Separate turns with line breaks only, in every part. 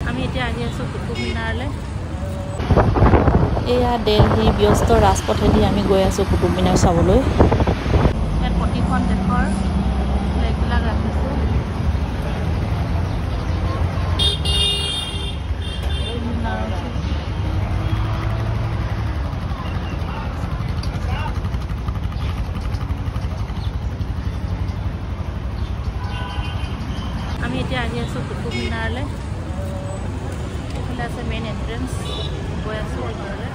আমি এতিয়া আহি আছোঁ কুতুব মিনাৰলৈ। এয়া দিল্লীৰ ব্যস্ত ৰাজপথেদি আমি গৈ আছোঁ কুতুব মিনাৰ চাবলৈ। ইয়াত প্ৰতিখন দেশৰ ফ্লেগবিলাক ৰাখিছোঁ। আমি এতিয়া আহি আছোঁ কুতুব মিনাৰলৈ। এইফালে আছে মেইন এন্ট্ৰেন্স। গৈ আছোঁ ঘৰলৈ।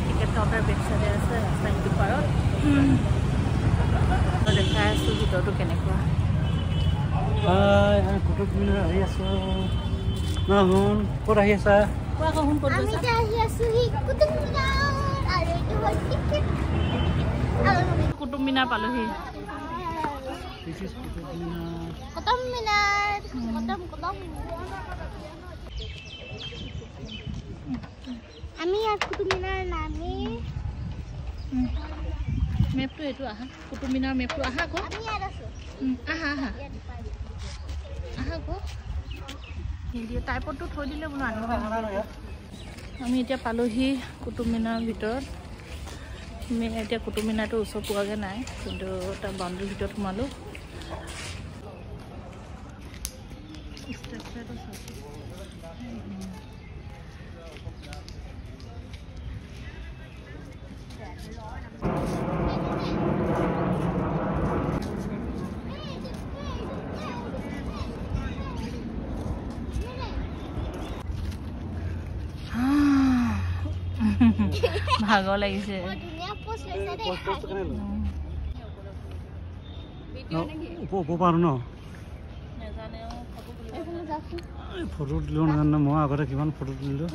টিকেট কাউণ্টাৰ বেক চাইডে আছে ৰাস্তা সিটো পাৰত। দেখাই আছোঁ ভিতৰটো কেনেকুৱা।
কুতুব মিনাৰ আহি আছোঁ। শুন ক'ত আহি আছা?
কুতুব মিনাৰ পালোহি।
আমি কুতুব মিনাৰ নামি
মেপটো এইটো আহা কুতুব মিনাৰ মেপটো আহা আকৌ আহা আহা আহা আকৌ হিন্দী টাইপতো থৈ দিলে বোলো আনিব। আমি এতিয়া পালোহি কুতুব মিনাৰ ভিতৰত। এতিয়া কুতুব মিনাৰটো ওচৰ পোৱাগৈ নাই, কিন্তু তাৰ বাউণ্ডেৰীৰ ভিতৰত সোমালোঁ। ভাগৰ লাগিছে।
ফটো দিলোঁ নাজানো, মই আগতে কিমান ফটো তুলিলোঁ।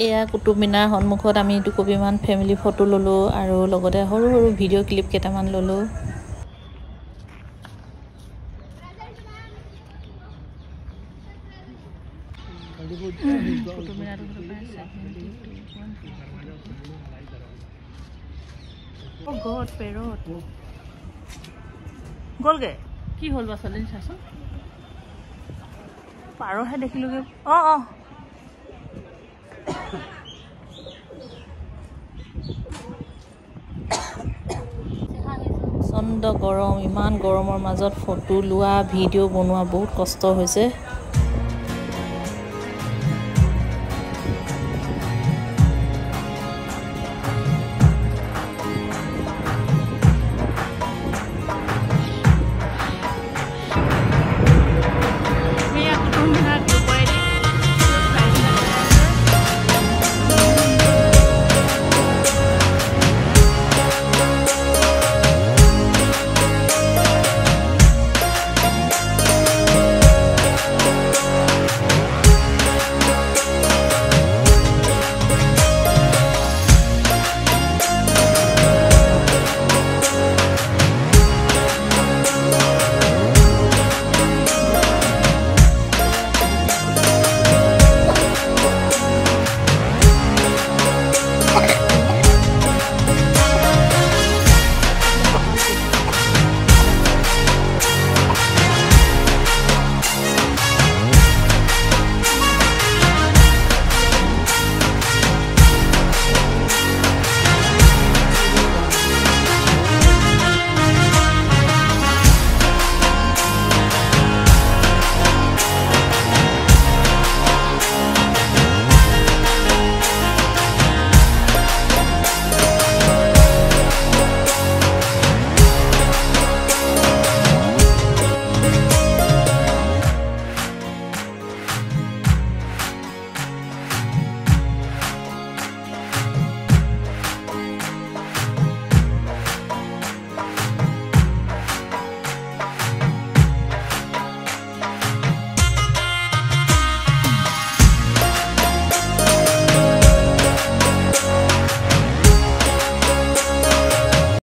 এয়া কুতুব মিনাৰ সন্মুখত আমি দুকপিমান ফেমিলি ফটো ল'লোঁ আৰু লগতে সৰু সৰু ভিডিঅ' ক্লিপ কেইটামান ল'লোঁ। গ'লগে কি হ'ল বা ছোৱালী চাচোন, পাৰহে দেখিলোগে। অঁ প্ৰচণ্ড গৰম। ইমান গৰমৰ মাজত ফটো লোৱা ভিডিঅ' বনোৱা বহুত কষ্ট হৈছে।